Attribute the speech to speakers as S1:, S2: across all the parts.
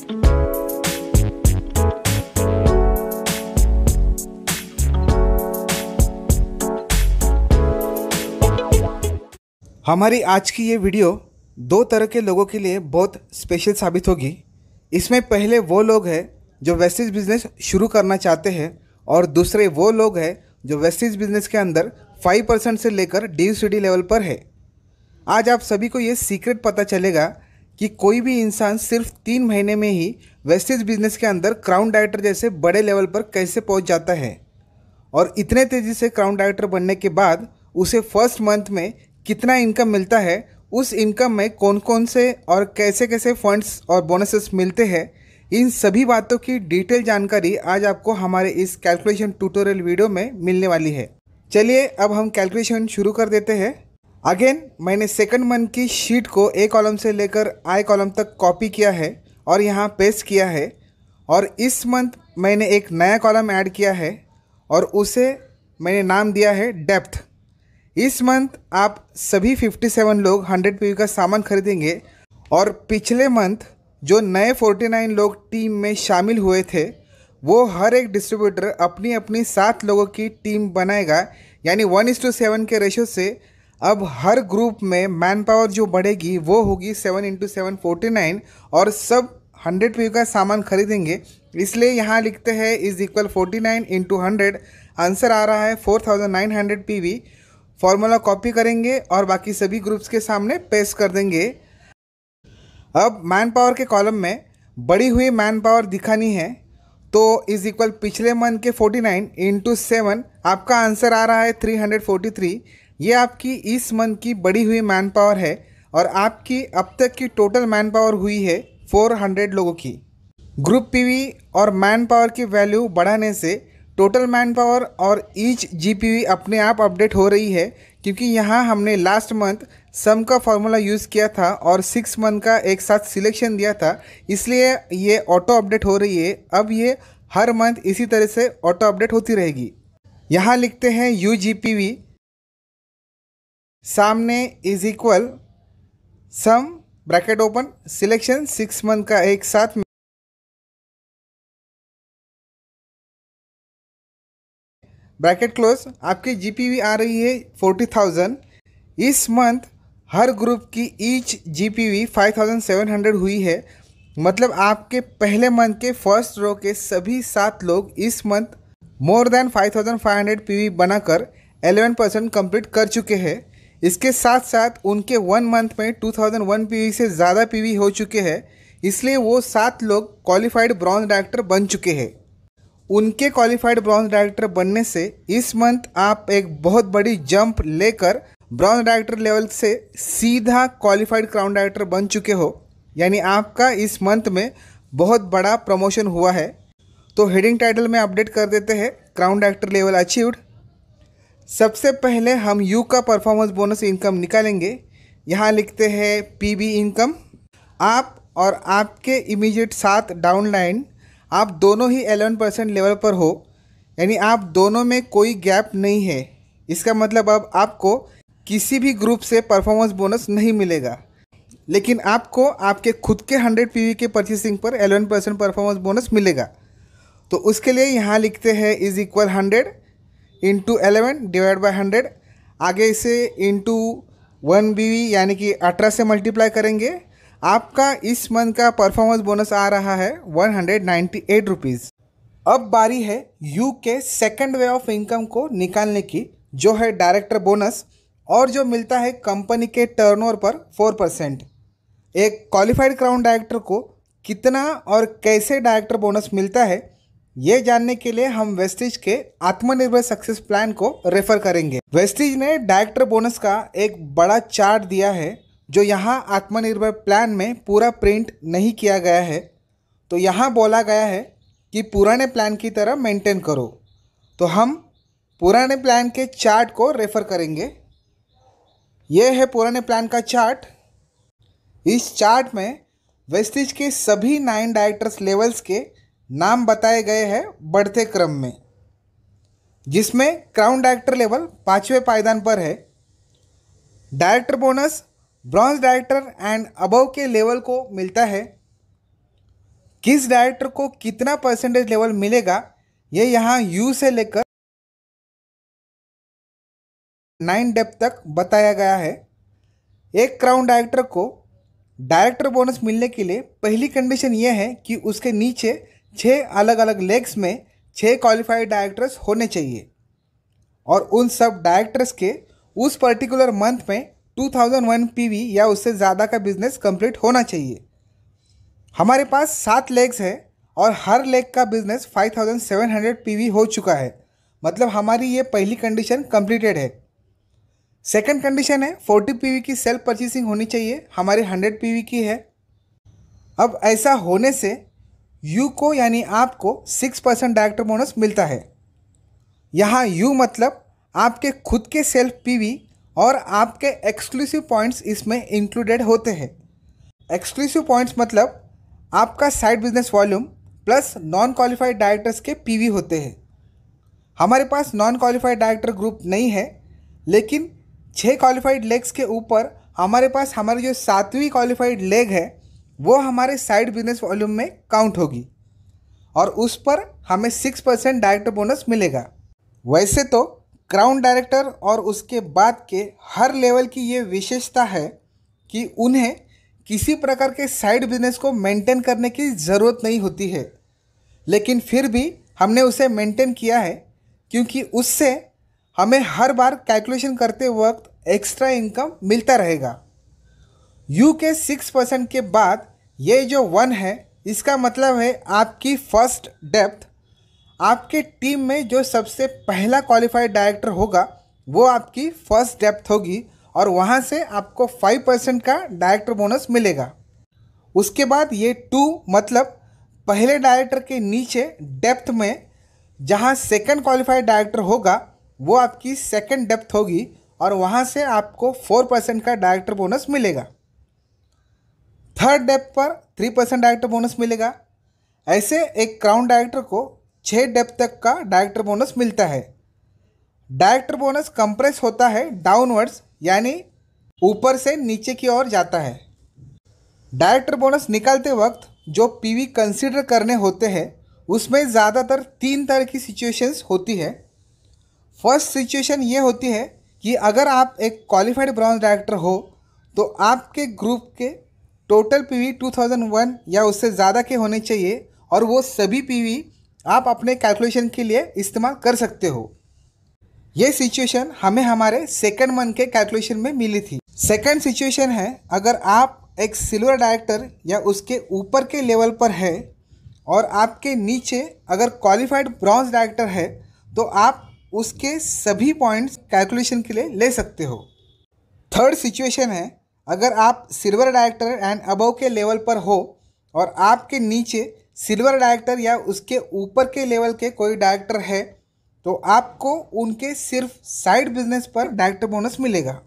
S1: हमारी आज की ये वीडियो दो तरह के लोगों के लिए बहुत स्पेशल साबित होगी। इसमें पहले वो लोग हैं जो वेस्टेज बिजनेस शुरू करना चाहते हैं और दूसरे वो लोग हैं जो वेस्टेज बिजनेस के अंदर 5% से लेकर DUCD लेवल पर है। आज आप सभी को ये सीक्रेट पता चलेगा कि कोई भी इंसान सिर्फ 3 महीने में ही वेस्टेज बिजनेस के अंदर क्राउन डायरेक्टर जैसे बड़े लेवल पर कैसे पहुंच जाता है और इतने तेज़ी से क्राउन डायरेक्टर बनने के बाद उसे फर्स्ट मंथ में कितना इनकम मिलता है, उस इनकम में कौन कौन से और कैसे कैसे फंड्स और बोनसेस मिलते हैं, इन सभी बातों की डिटेल जानकारी आज आपको हमारे इस कैलकुलेशन ट्यूटोरियल वीडियो में मिलने वाली है। चलिए अब हम कैलकुलेशन शुरू कर देते हैं। अगेन मैंने सेकंड मंथ की शीट को ए कॉलम से लेकर आई कॉलम तक कॉपी किया है और यहाँ पेस्ट किया है और इस मंथ मैंने एक नया कॉलम ऐड किया है और उसे मैंने नाम दिया है डेप्थ। इस मंथ आप सभी 57 लोग 100 PV का सामान खरीदेंगे और पिछले मंथ जो नए 49 लोग टीम में शामिल हुए थे वो हर एक डिस्ट्रीब्यूटर अपनी अपनी 7 लोगों की टीम बनाएगा, यानी 1:7 के रेशो से अब हर ग्रुप में मैन पावर जो बढ़ेगी वो होगी 7 × 7 49 और सब 100 PV का सामान खरीदेंगे। इसलिए यहाँ लिखते हैं = 49 × 100, आंसर आ रहा है 4900 PV। फॉर्मूला कॉपी करेंगे और बाकी सभी ग्रुप्स के सामने पेस्ट कर देंगे। अब मैन पावर के कॉलम में बढ़ी हुई मैन पावर दिखानी है तो = पिछले मंथ के 49 × 7, आपका आंसर आ रहा है 343। ये आपकी इस मंथ की बढ़ी हुई मैन पावर है और आपकी अब तक की टोटल मैन पावर हुई है 400 लोगों की। ग्रुप PV और मैन पावर की वैल्यू बढ़ाने से टोटल मैन पावर और ईच GPV अपने आप अपडेट हो रही है, क्योंकि यहाँ हमने लास्ट मंथ सम का फॉर्मूला यूज़ किया था और 6 मंथ का एक साथ सिलेक्शन दिया था, इसलिए ये ऑटो अपडेट हो रही है। अब ये हर मंथ इसी तरह से ऑटो अपडेट होती रहेगी। यहाँ लिखते हैं UGPV सामने = सम ब्रैकेट ओपन सिलेक्शन 6 मंथ का एक साथ ब्रैकेट क्लोज। आपकी GPV आ रही है 40,000। इस मंथ हर ग्रुप की ईच GPV 5,700 हुई है, मतलब आपके पहले मंथ के फर्स्ट रो के सभी 7 लोग इस मंथ मोर देन 5,500 PV बनाकर 11% कंप्लीट कर चुके हैं। इसके साथ साथ उनके 1 मंथ में 2001 PV से ज़्यादा PV हो चुके हैं, इसलिए वो 7 लोग क्वालिफाइड ब्रॉन्ज डायरेक्टर बन चुके हैं। उनके क्वालिफाइड ब्रॉन्ज डायरेक्टर बनने से इस मंथ आप एक बहुत बड़ी जंप लेकर ब्रॉन्ज डायरेक्टर लेवल से सीधा क्वालिफाइड क्राउन डायरेक्टर बन चुके हो, यानी आपका इस मंथ में बहुत बड़ा प्रमोशन हुआ है। तो हेडिंग टाइटल में अपडेट कर देते हैं क्राउन डायरेक्टर लेवल अचीव्ड। सबसे पहले हम यू का परफॉर्मेंस बोनस इनकम निकालेंगे। यहाँ लिखते हैं PB इनकम। आप और आपके इमीडिएट साथ डाउनलाइन आप दोनों ही 11% लेवल पर हो, यानी आप दोनों में कोई गैप नहीं है। इसका मतलब अब आपको किसी भी ग्रुप से परफॉर्मेंस बोनस नहीं मिलेगा, लेकिन आपको आपके खुद के 100 PV के परचेसिंग पर 11% परफॉर्मेंस बोनस मिलेगा। तो उसके लिए यहाँ लिखते हैं = 100 × 11 / 100। आगे इसे × 1 BV यानी कि 18 से मल्टीप्लाई करेंगे। आपका इस मंथ का परफॉर्मेंस बोनस आ रहा है 198 रुपीज़। अब बारी है यू के सेकंड वे ऑफ इनकम को निकालने की, जो है डायरेक्टर बोनस, और जो मिलता है कंपनी के टर्नओवर पर 4%। एक क्वालिफाइड क्राउन डायरेक्टर को कितना और कैसे डायरेक्टर बोनस मिलता है, ये जानने के लिए हम वेस्टेज के आत्मनिर्भर सक्सेस प्लान को रेफर करेंगे। वेस्टेज ने डायरेक्टर बोनस का एक बड़ा चार्ट दिया है जो यहाँ आत्मनिर्भर प्लान में पूरा प्रिंट नहीं किया गया है। तो यहाँ बोला गया है कि पुराने प्लान की तरह मेंटेन करो, तो हम पुराने प्लान के चार्ट को रेफर करेंगे। यह है पुराने प्लान का चार्ट। इस चार्ट में वेस्टेज के सभी 9 डायरेक्टर्स लेवल्स के नाम बताए गए हैं बढ़ते क्रम में, जिसमें क्राउन डायरेक्टर लेवल 5वें पायदान पर है। Director bonus bronze director and above के लेवल को मिलता है। किस डायरेक्टर को कितना परसेंटेज लेवल मिलेगा ये यहाँ यू से लेकर 9 डेप्थ तक बताया गया है। एक क्राउन डायरेक्टर को डायरेक्टर बोनस मिलने के लिए पहली कंडीशन ये है कि उसके नीचे 6 अलग अलग लेग्स में 6 क्वालिफाइड डायरेक्टर्स होने चाहिए और उन सब डायरेक्टर्स के उस पर्टिकुलर मंथ में 2001 पीवी या उससे ज़्यादा का बिजनेस कंप्लीट होना चाहिए। हमारे पास 7 लेग्स है और हर लेग का बिजनेस 5700 पीवी हो चुका है, मतलब हमारी ये पहली कंडीशन कंप्लीटेड है। सेकंड कंडीशन है 40 पीवी की सेल्फ परचेसिंग होनी चाहिए, हमारी 100 पीवी की है। अब ऐसा होने से यू को यानी आपको 6% डायरेक्टर बोनस मिलता है। यहाँ यू मतलब आपके खुद के सेल्फ पीवी और आपके एक्सक्लूसिव पॉइंट्स इसमें इंक्लूडेड होते हैं। एक्सक्लूसिव पॉइंट्स मतलब आपका side business volume plus non qualified directors के पीवी होते हैं। हमारे पास नॉन क्वालिफाइड डायरेक्टर ग्रुप नहीं है, लेकिन 6 क्वालिफाइड लेग्स के ऊपर हमारे पास हमारी जो 7वीं क्वालिफाइड लेग है वो हमारे साइड बिजनेस वॉल्यूम में काउंट होगी और उस पर हमें 6% डायरेक्टर बोनस मिलेगा। वैसे तो क्राउन डायरेक्टर और उसके बाद के हर लेवल की ये विशेषता है कि उन्हें किसी प्रकार के साइड बिजनेस को मेंटेन करने की ज़रूरत नहीं होती है, लेकिन फिर भी हमने उसे मेंटेन किया है क्योंकि उससे हमें हर बार कैलकुलेशन करते वक्त एक्स्ट्रा इनकम मिलता रहेगा। यू के 6% के बाद ये जो 1 है इसका मतलब है आपकी फर्स्ट डेप्थ। आपके टीम में जो सबसे पहला क्वालिफाइड डायरेक्टर होगा वो आपकी फर्स्ट डेप्थ होगी और वहाँ से आपको 5% का डायरेक्टर बोनस मिलेगा। उसके बाद ये 2 मतलब पहले डायरेक्टर के नीचे डेप्थ में जहाँ सेकंड क्वालिफाइड डायरेक्टर होगा वो आपकी सेकंड डेप्थ होगी और वहाँ से आपको 4% का डायरेक्टर बोनस मिलेगा। थर्ड डेप्थ पर 3% डायरेक्टर बोनस मिलेगा। ऐसे एक क्राउन डायरेक्टर को 6 डेप्थ तक का डायरेक्टर बोनस मिलता है। डायरेक्टर बोनस कंप्रेस होता है डाउनवर्ड्स, यानी ऊपर से नीचे की ओर जाता है। डायरेक्टर बोनस निकालते वक्त जो पीवी कंसीडर करने होते हैं उसमें ज़्यादातर 3 तरह की सिचुएशंस होती है। फर्स्ट सिचुएशन ये होती है कि अगर आप एक क्वालिफाइड ब्रॉन्ज डायरेक्टर हो तो आपके ग्रुप के टोटल पीवी 2001 या उससे ज़्यादा के होने चाहिए और वो सभी पीवी आप अपने कैलकुलेशन के लिए इस्तेमाल कर सकते हो। ये सिचुएशन हमें हमारे सेकंड मंथ के कैलकुलेशन में मिली थी। सेकंड सिचुएशन है अगर आप एक सिल्वर डायरेक्टर या उसके ऊपर के लेवल पर है और आपके नीचे अगर क्वालिफाइड ब्रॉन्ज डायरेक्टर है तो आप उसके सभी पॉइंट्स कैलकुलेशन के लिए ले सकते हो। थर्ड सिचुएशन है अगर आप सिल्वर डायरेक्टर एंड अबव के लेवल पर हो और आपके नीचे सिल्वर डायरेक्टर या उसके ऊपर के लेवल के कोई डायरेक्टर है तो आपको उनके सिर्फ साइड बिजनेस पर डायरेक्टर बोनस मिलेगा।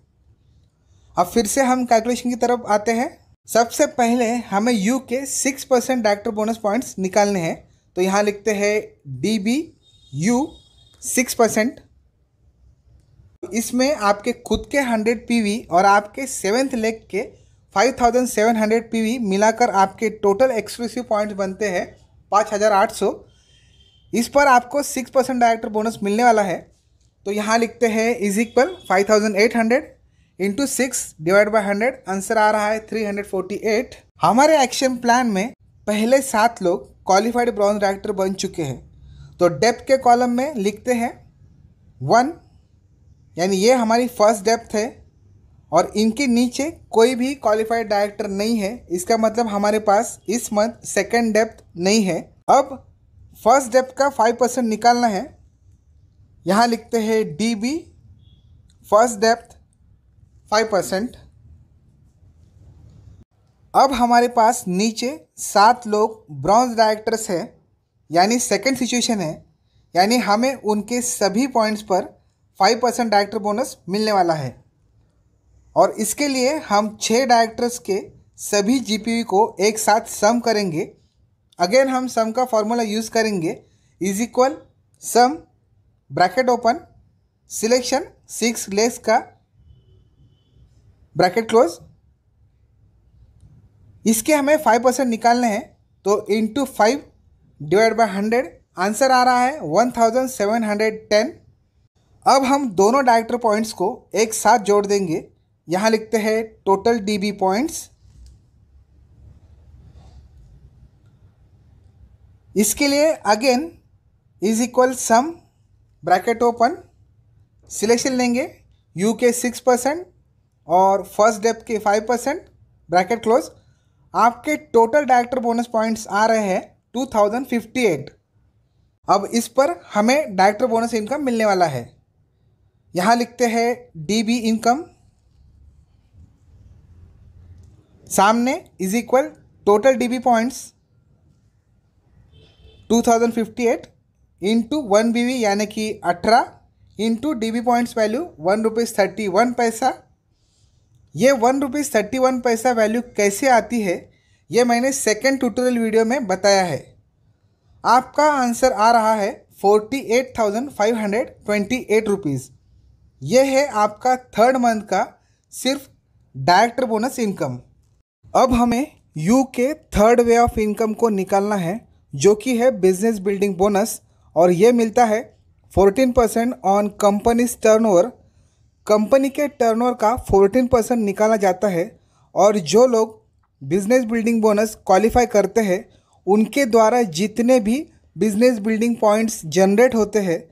S1: अब फिर से हम कैलकुलेशन की तरफ आते हैं। सबसे पहले हमें यू के 6% डायरेक्टर बोनस पॉइंट्स निकालने हैं, तो यहाँ लिखते हैं DB U 6%। इसमें आपके खुद के 100 पीवी और आपके 7th लेग के 5700 पीवी मिलाकर आपके टोटल एक्सक्लूसिव पॉइंट्स बनते हैं 5800। इस पर आपको 6% डायरेक्टर बोनस मिलने वाला है, तो यहाँ लिखते हैं is equal 5800 into 6 divide by 100। Answer आ रहा है 348। हमारे एक्शन प्लान में पहले 7 लोग क्वालिफाइड ब्रॉन्ज डायरेक्टर बन चुके हैं, तो डेप्थ के कॉलम में लिखते हैं 1, यानी ये हमारी फर्स्ट डेप्थ है और इनके नीचे कोई भी क्वालिफाइड डायरेक्टर नहीं है। इसका मतलब हमारे पास इस मंथ सेकंड डेप्थ नहीं है। अब फर्स्ट डेप्थ का 5% निकालना है। यहाँ लिखते हैं DB फर्स्ट डेप्थ 5%। अब हमारे पास नीचे 7 लोग ब्रॉन्ज डायरेक्टर्स हैं, यानी सेकंड सिचुएशन है, यानी हमें उनके सभी पॉइंट्स पर 5% डायरेक्टर बोनस मिलने वाला है। और इसके लिए हम 6 डायरेक्टर्स के सभी GPV को एक साथ सम करेंगे। अगेन हम सम का फॉर्मूला यूज़ करेंगे, is equal some bracket open selection 6 legs का ब्रैकेट क्लोज। इसके हमें 5% निकालने हैं, तो इंटू 5 डिवाइड बाय 100 आंसर आ रहा है 1710। अब हम दोनों डायरेक्टर पॉइंट्स को एक साथ जोड़ देंगे। यहाँ लिखते हैं टोटल डीबी पॉइंट्स। इसके लिए again is equal some, bracket open, selection लेंगे यू के 6% और फर्स्ट डेप्थ के 5%, ब्रैकेट क्लोज। आपके टोटल डायरेक्टर बोनस पॉइंट्स आ रहे हैं 2058। अब इस पर हमें डायरेक्टर बोनस इनकम मिलने वाला है। यहाँ लिखते हैं डीबी इनकम, सामने is equal total DB points 2058 into 1 BV यानी कि 18 इंटू डीबी पॉइंट्स वैल्यू ₹1.31। ये ₹1.31 वैल्यू कैसे आती है ये मैंने सेकेंड ट्यूटोरियल वीडियो में बताया है। आपका आंसर आ रहा है 48,528 रुपीज़। ये है आपका थर्ड मंथ का सिर्फ डायरेक्टर बोनस इनकम। अब हमें यू के थर्ड वे ऑफ इनकम को निकालना है, जो कि है बिजनेस बिल्डिंग बोनस, और ये मिलता है 14% ऑन कंपनीज टर्नओवर। कंपनी के टर्नओवर का 14% निकाला जाता है, और जो लोग बिजनेस बिल्डिंग बोनस क्वालिफाई करते हैं उनके द्वारा जितने भी बिजनेस बिल्डिंग पॉइंट्स जनरेट होते हैं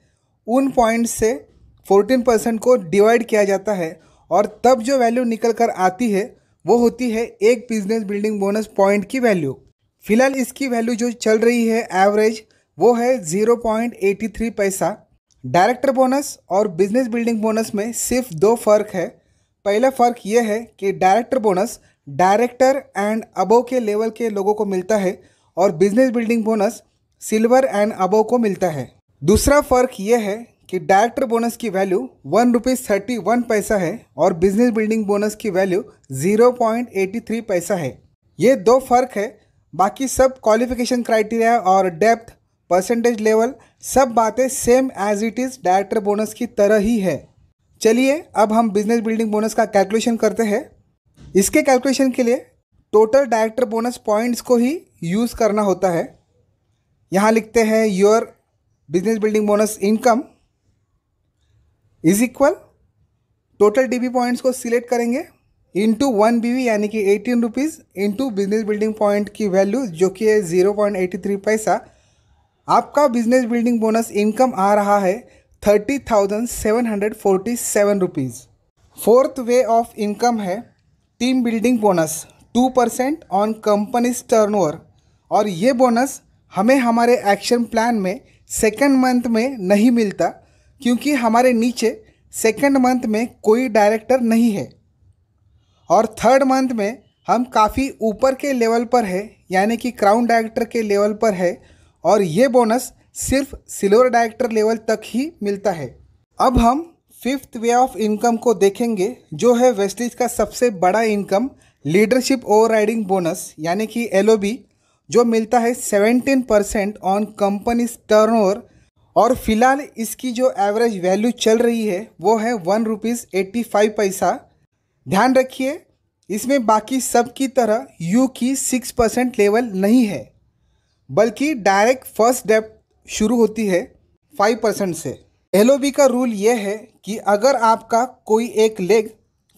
S1: उन पॉइंट्स से 14% को डिवाइड किया जाता है, और तब जो वैल्यू निकल कर आती है वो होती है एक बिजनेस बिल्डिंग बोनस पॉइंट की वैल्यू। फिलहाल इसकी वैल्यू जो चल रही है एवरेज वो है 0.83 पैसा। डायरेक्टर बोनस और बिजनेस बिल्डिंग बोनस में सिर्फ दो फ़र्क है। पहला फ़र्क ये है कि director bonus director and above के लेवल के लोगों को मिलता है और business building bonus silver and above को मिलता है। दूसरा फ़र्क ये है कि डायरेक्टर बोनस की वैल्यू ₹1.31 है और बिजनेस बिल्डिंग बोनस की वैल्यू 0.83 पैसा है। ये दो फ़र्क है, बाकी सब क्वालिफिकेशन क्राइटेरिया और डेप्थ, परसेंटेज लेवल, सब बातें same as it is director bonus की तरह ही है। चलिए अब हम बिजनेस बिल्डिंग बोनस का कैलकुलेशन करते हैं। इसके कैलकुलेशन के लिए टोटल डायरेक्टर बोनस पॉइंट्स को ही यूज़ करना होता है। यहाँ लिखते हैं your business building bonus income is equal total DB points को सिलेक्ट करेंगे इंटू 1 बीवी यानी कि 18 rupees into business building point की वैल्यू जो कि है 0.83 पैसा। आपका बिजनेस बिल्डिंग बोनस इनकम आ रहा है 30,747 rupees. Fourth way of income है team building bonus 2% on company's turnover, और ये बोनस हमें हमारे एक्शन प्लान में सेकेंड मंथ में नहीं मिलता क्योंकि हमारे नीचे सेकेंड मंथ में कोई डायरेक्टर नहीं है, और थर्ड मंथ में हम काफ़ी ऊपर के लेवल पर है यानी कि क्राउन डायरेक्टर के लेवल पर है, और ये बोनस सिर्फ सिल्वर डायरेक्टर लेवल तक ही मिलता है। अब हम फिफ्थ वे ऑफ इनकम को देखेंगे जो है वेस्टेज का सबसे बड़ा इनकम, लीडरशिप ओवरराइडिंग बोनस यानी कि LOB, जो मिलता है 17% ऑन कंपनीज टर्नओवर, और फिलहाल इसकी जो एवरेज वैल्यू चल रही है वो है ₹1.85। ध्यान रखिए इसमें बाकी सब की तरह यू की 6% लेवल नहीं है, बल्कि डायरेक्ट फर्स्ट डेप्थ शुरू होती है 5% से। LOB का रूल ये है कि अगर आपका कोई एक लेग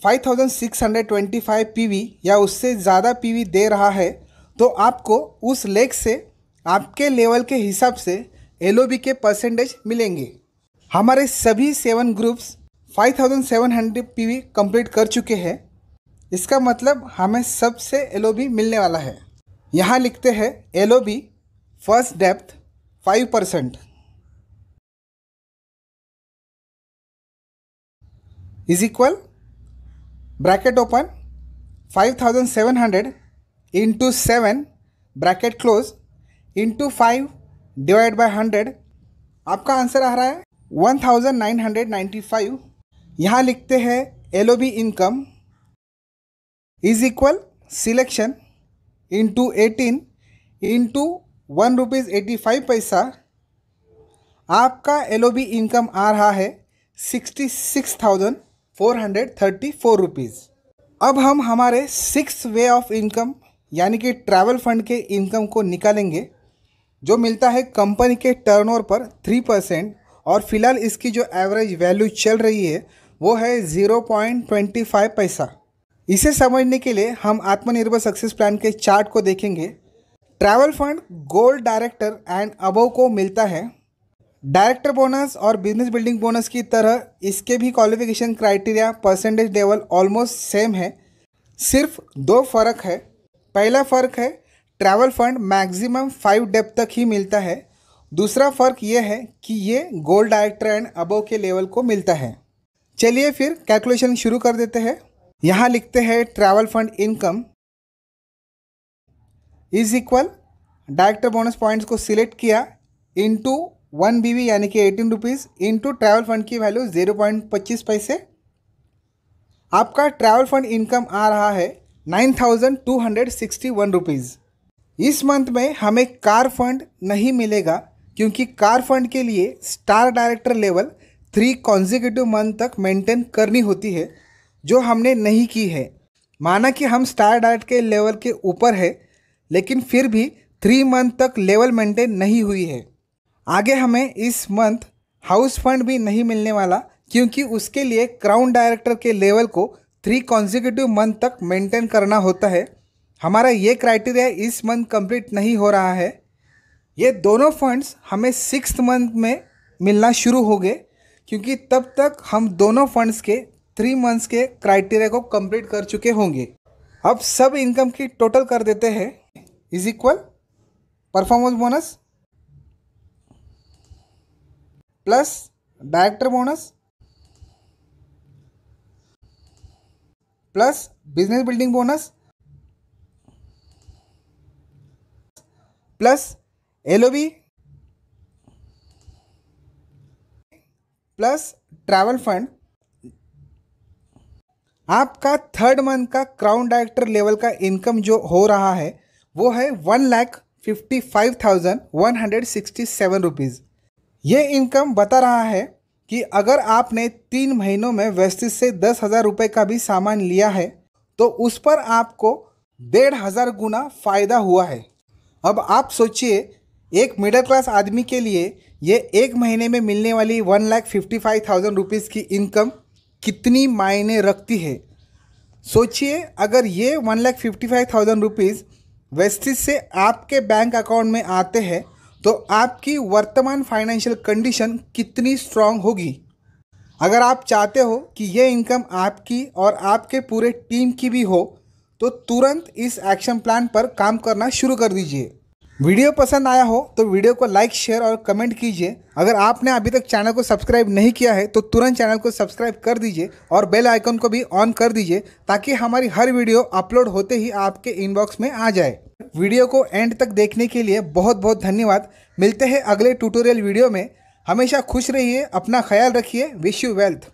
S1: 5625 PV या उससे ज़्यादा PV दे रहा है तो आपको उस लेग से आपके लेवल के हिसाब से LOB के परसेंटेज मिलेंगे। हमारे सभी 7 ग्रुप्स 5700 PV कंप्लीट कर चुके हैं, इसका मतलब हमें सबसे LOB मिलने वाला है। यहाँ लिखते हैं LOB first depth 5% is equal bracket open 5700 into 7 bracket close into 5 divide by 100। आपका आंसर आ रहा है 1995। यहाँ लिखते हैं LOB income is equal selection into 18 into ₹1.85। आपका LOB इनकम आ रहा है 66,434 रुपीज़। अब हम हमारे सिक्स्थ वे ऑफ इनकम यानी कि ट्रैवल फंड के इनकम को निकालेंगे, जो मिलता है कंपनी के टर्नओवर पर 3%, और फिलहाल इसकी जो एवरेज वैल्यू चल रही है वो है 0.25 पैसा। इसे समझने के लिए हम आत्मनिर्भर सक्सेस प्लान के चार्ट को देखेंगे। Travel fund gold, director and above को मिलता है। डायरेक्टर बोनस और बिजनेस बिल्डिंग बोनस की तरह इसके भी qualification criteria, percentage level almost same है। सिर्फ 2 फ़र्क है। पहला फ़र्क है ट्रैवल फंड मैक्सिमम 5 डेप्थ तक ही मिलता है। दूसरा फ़र्क ये है कि ये गोल्ड, डायरेक्टर एंड अबव के लेवल को मिलता है। चलिए फिर कैलकुलेशन शुरू कर देते हैं। यहाँ लिखते हैं travel fund income is equal, director bonus points को सिलेक्ट किया, इंटू 1 BV यानी कि 18 रुपीज़, इंटू ट्रैवल फंड की वैल्यू 0.25 पैसे। आपका ट्रैवल फंड इनकम आ रहा है 9,261 रुपीज़। इस मंथ में हमें कार फंड नहीं मिलेगा, क्योंकि कार फंड के लिए star director level 3 consecutive month तक मेंटेन करनी होती है, जो हमने नहीं की है। माना कि हम स्टार डायरेक्टर के लेवल के ऊपर है, लेकिन फिर भी 3 मंथ तक लेवल मेंटेन नहीं हुई है। आगे हमें इस मंथ हाउस फंड भी नहीं मिलने वाला, क्योंकि उसके लिए क्राउन डायरेक्टर के लेवल को 3 कॉन्जिक्यूटिव मंथ तक मेंटेन करना होता है। हमारा ये क्राइटेरिया इस मंथ कंप्लीट नहीं हो रहा है। ये दोनों फंड्स हमें 6th मंथ में मिलना शुरू हो गए, क्योंकि तब तक हम दोनों फंड्स के 3 मंथ्स के क्राइटेरिया को कंप्लीट कर चुके होंगे। अब सब इनकम की टोटल कर देते हैं, is equal performance bonus plus director bonus plus business building bonus plus LOB plus travel fund. आपका 3rd मंथ का क्राउन डायरेक्टर लेवल का इनकम जो हो रहा है वो है 1,55,167 रुपीज़। ये इनकम बता रहा है कि अगर आपने 3 महीनों में वेस्टिज से 10,000 रुपये का भी सामान लिया है तो उस पर आपको 1,500 गुना फ़ायदा हुआ है। अब आप सोचिए, एक मिडिल क्लास आदमी के लिए ये 1 महीने में मिलने वाली 1,55,000 रुपीज़ की इनकम कितनी मायने रखती है। सोचिए, अगर ये 1,55,000 रुपीज़ वेस्टिज से आपके बैंक अकाउंट में आते हैं तो आपकी वर्तमान फाइनेंशियल कंडीशन कितनी स्ट्रांग होगी। अगर आप चाहते हो कि ये इनकम आपकी और आपके पूरे टीम की भी हो तो तुरंत इस एक्शन प्लान पर काम करना शुरू कर दीजिए। वीडियो पसंद आया हो तो वीडियो को लाइक, शेयर और कमेंट कीजिए। अगर आपने अभी तक चैनल को सब्सक्राइब नहीं किया है तो तुरंत चैनल को सब्सक्राइब कर दीजिए और बेल आइकन को भी ऑन कर दीजिए, ताकि हमारी हर वीडियो अपलोड होते ही आपके इनबॉक्स में आ जाए। वीडियो को एंड तक देखने के लिए बहुत बहुत धन्यवाद। मिलते हैं अगले ट्यूटोरियल वीडियो में। हमेशा खुश रहिए, अपना ख्याल रखिए। Wish you wealth.